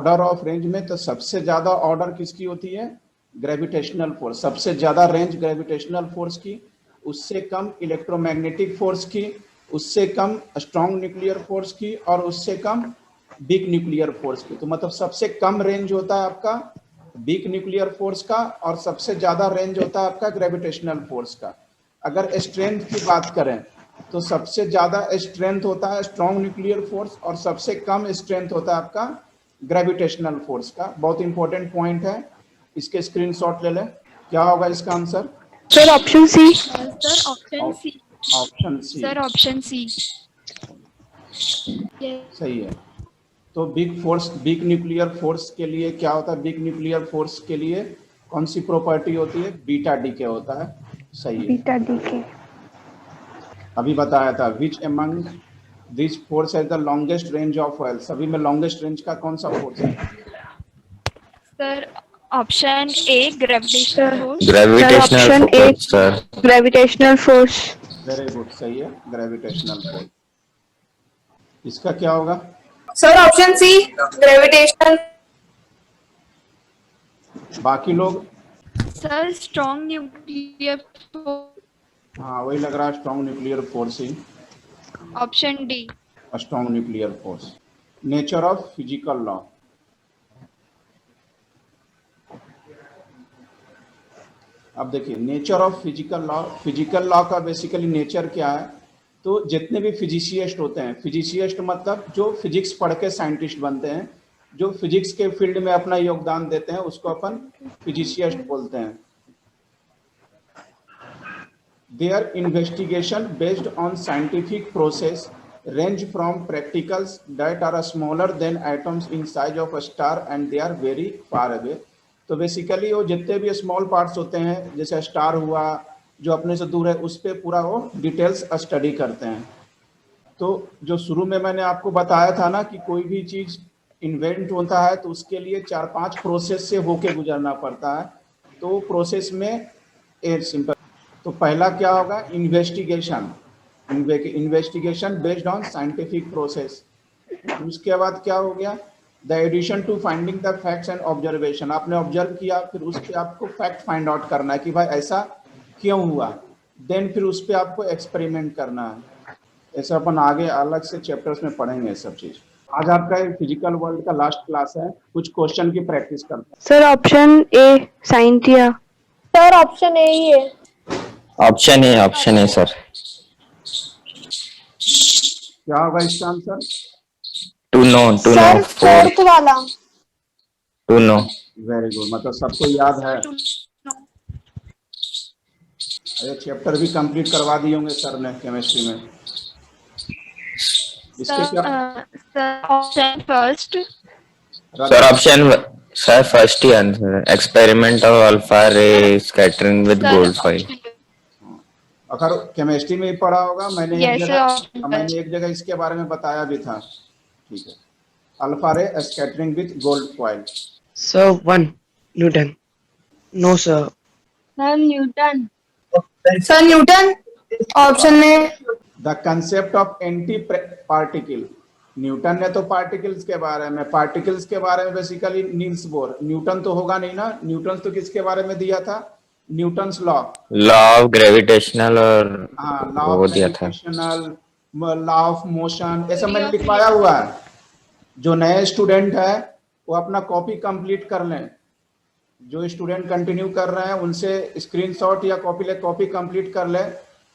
Order of range में तो सबसे ज्यादा ऑर्डर किसकी होती है? Gravitational force. सबसे ज्यादा रेंज ग्रेविटेशनल फोर्स की, उससे कम इलेक्ट्रोमैग्नेटिक फोर्स की, उससे कम स्ट्रॉन्ग न्यूक्लियर फोर्स की, और उससे कम वीक न्यूक्लियर फोर्स की। तो मतलब सबसे कम रेंज होता है आपका वीक न्यूक्लियर फोर्स का, और सबसे ज्यादा रेंज होता है आपका ग्रेविटेशनल फोर्स का। अगर स्ट्रेंथ की बात करें तो सबसे ज्यादा स्ट्रेंथ होता है स्ट्रॉन्ग न्यूक्लियर फोर्स, और सबसे कम स्ट्रेंथ होता है आपका ग्रेविटेशनल फोर्स का। बहुत इंपॉर्टेंट पॉइंट है, इसके स्क्रीनशॉट ले लें। क्या होगा इसका answer? Sir option C. Sir option C. Option C sir option C. सही है। तो बिग न्यूक्लियर फोर्स के लिए क्या होता है? बिग न्यूक्लियर फोर्स के लिए कौन सी प्रॉपर्टी होती है? बीटा डीके होता है। सही है, बीटा डीके। अभी बताया था। Which among this force has the longest range of oil? सभी में लॉन्गेस्ट रेंज का कौन सा फोर्स है? Sir option A gravitational force. Option A sir gravitational force. Very good, सही है, ग्रेविटेशनल फोर्स। इसका क्या होगा? Sir option C gravitational. बाकी लोग? Sir strong nuclear. हाँ, वही लग रहा है, स्ट्रॉन्ग न्यूक्लियर फोर्स ही। Option D strong nuclear force. Nature of physical law. अब देखिए, नेचर ऑफ फिजिकल लॉ का बेसिकली नेचर क्या है? तो जितने भी फिजिसिस्ट होते हैं, फिजिसिस्ट मतलब जो फिजिक्स पढ़ के साइंटिस्ट बनते हैं, जो फिजिक्स के फील्ड में अपना योगदान देते हैं, उसको अपन फिजिसिस्ट बोलते हैं। Their investigation based on scientific process range from practicals that are smaller than atoms in size of a star and they are very far away। तो बेसिकली वो जितने भी स्मॉल पार्ट्स होते हैं, जैसे स्टार हुआ जो अपने से दूर है, उस पर पूरा वो डिटेल्स स्टडी करते हैं। तो जो शुरू में मैंने आपको बताया था ना कि कोई भी चीज़ इन्वेंट होता है तो उसके लिए 4-5 प्रोसेस से होके गुजरना पड़ता है। तो प्रोसेस में एक सिंपल, तो पहला क्या होगा? Investigation based on scientific process. उसके बाद क्या हो गया? The addition to finding the facts and observation. आपने ऑब्जर्व किया, फिर उस पर आपको फैक्ट फाइंड आउट करना है कि भाई ऐसा क्यों हुआ। देन फिर उस पर आपको एक्सपेरिमेंट करना है। ऐसे अपन आगे अलग से चैप्टर्स में पढ़ेंगे सब चीज। आज आपका फिजिकल वर्ल्ड का लास्ट क्लास है, कुछ क्वेश्चन की प्रैक्टिस करते हैं। Sir option A scientia. Sir option A ही है। Option A sir. क्या होगा इसका आंसर? टू नो फोर्थ वाला। Two no. वेरी गुड, मतलब सबको याद है। अरे चैप्टर भी कंप्लीट करवा दिए होंगे सर ने केमिस्ट्री में। इसके क्या? Sir option first. Sir first he answer, experiment of alpha ray scattering with gold foil. अगर केमिस्ट्री में ही पढ़ा होगा, मैंने Yes, एक जगह इसके बारे में बताया भी था। ठीक है, alpha ray scattering with gold foil. Sir 1 newton. No sir. Sir Newton. Sir Newton option में। The concept of anti particle. Newton ने तो पार्टिकल्स के बारे में, पार्टिकल्स के बारे में बेसिकली नील्स बोर। न्यूटन तो होगा नहीं ना, न्यूटन तो किसके बारे में दिया था? न्यूटन्स लॉ ऑफ ग्रेविटेशनल और law of gravitational, law of motion, ऐसा मैंने लिखवाया हुआ है। जो नए स्टूडेंट है वो अपना कॉपी कंप्लीट कर लें। जो स्टूडेंट कंटिन्यू कर रहे हैं उनसे स्क्रीनशॉट या कॉपी कंप्लीट कर लें।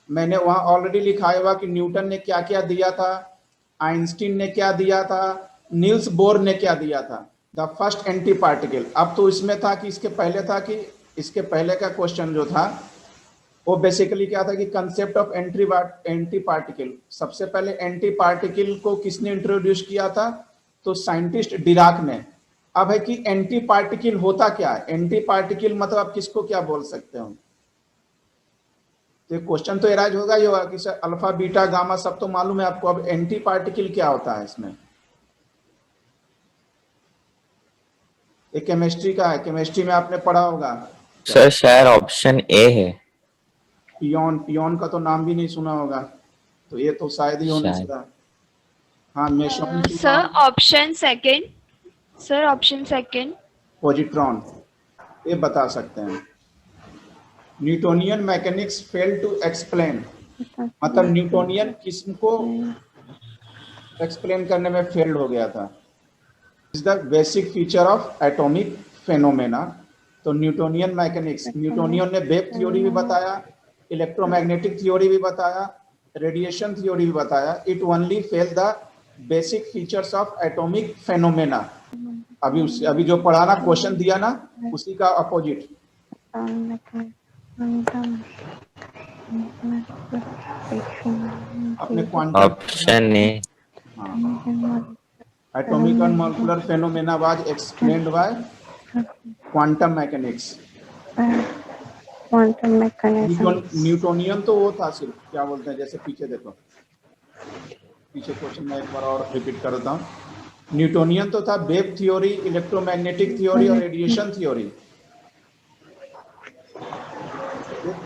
मैंने वहाँ ऑलरेडी लिखाया हुआ कि न्यूटन ने क्या क्या दिया था, आइंस्टीन ने क्या दिया था, नील्स बोर ने क्या दिया था। The first anti particle. अब तो इसमें था कि इसके पहले था कि इसके पहले का क्वेश्चन जो था वो बेसिकली क्या था कि कंसेप्ट ऑफ एंटी पार्टिकल। सबसे पहले एंटी पार्टिकल को किसने इंट्रोड्यूस किया था? तो साइंटिस्ट डिराक ने। अब है कि एंटी पार्टिकल होता क्या है? एंटी पार्टिकल मतलब आप किसको क्या बोल सकते हो? तो क्वेश्चन तो एराइज होगा ही होगा कि सर अल्फा बीटा गामा सब तो मालूम है आपको, अब एंटी पार्टिकल क्या होता है इसमें? ये केमिस्ट्री का है, केमिस्ट्री में आपने पढ़ा होगा। सर शायद ऑप्शन ए है। पियोन का तो नाम भी नहीं सुना होगा, तो ये तो शायद ही होने से। हाँ, meson. Sir option second. Sir, option second. Positron, ये बता सकते हैं। Newtonian mechanics fail to explain, मतलब न्यूटोनियन किस्म को एक्सप्लेन करने में फेल्ड हो गया था। Is the basic feature of atomic phenomena. तो न्यूटोनियन मैकेनिक्स, न्यूटोनियन ने वेव थ्योरी भी बताया, इलेक्ट्रोमैग्नेटिक थ्योरी भी बताया, रेडिएशन थ्योरी भी बताया। It only fail the basic features of atomic phenomena. अभी जो पढ़ा ना, क्वेश्चन दिया ना, उसी का अपोजिट। अपने quantum, option A. Atomic and molecular phenomena was explained bye quantum mechanics. Quantum mechanism. Newtonian तो वो था सिर्फ, क्या बोलते हैं, जैसे पीछे देखो, पीछे क्वेश्चन में एक बार और रिपीट कर देता हूँ। न्यूटोनियन तो था वेव थ्योरी, इलेक्ट्रोमैग्नेटिक थ्योरी और रेडिएशन थ्योरी,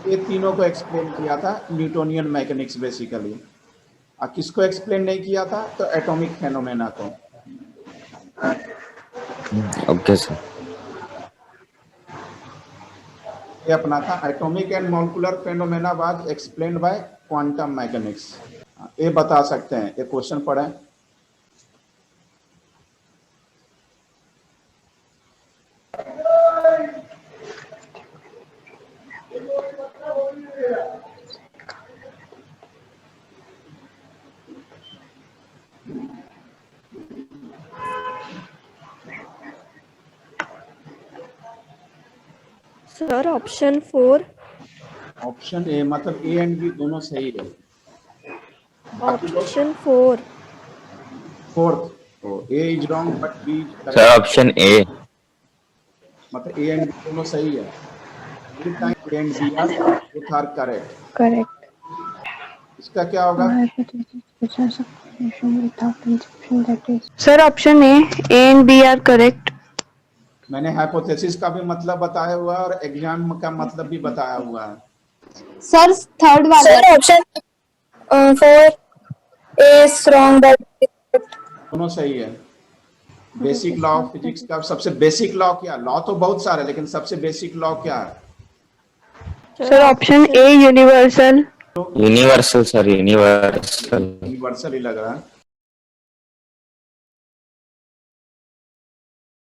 ये तीनों को एक्सप्लेन किया था न्यूटोनियन मैकेनिक्स बेसिकली। और किसको एक्सप्लेन नहीं किया था? तो एटॉमिक फेनोमेना को। Okay sir. ये अपना था atomic and molecular phenomena was explained bye quantum mechanics. ये बता सकते हैं, ये क्वेश्चन पढ़े। Sir option 4। ऑप्शन ए, मतलब ए एंड बी दोनों सही है। ऑप्शन 4। फोर्थ, तो A is wrong but B is sir option A. मतलब ए एंड बी दोनों सही है। A and B are correct. Correct. इसका क्या होगा? Sir option A and B are correct. मैंने हाइपोथेसिस का भी मतलब बताया हुआ है और एग्जाम का मतलब भी बताया हुआ है। सर थर्ड वाला। Sir option 4 is wrong but दोनों सही है। बेसिक लॉ ऑफ फिजिक्स का सबसे बेसिक लॉ क्या? लॉ तो बहुत सारे, लेकिन सबसे बेसिक लॉ क्या है? Sir option A universal. Universal sir, universal. Universal ही लग रहा है।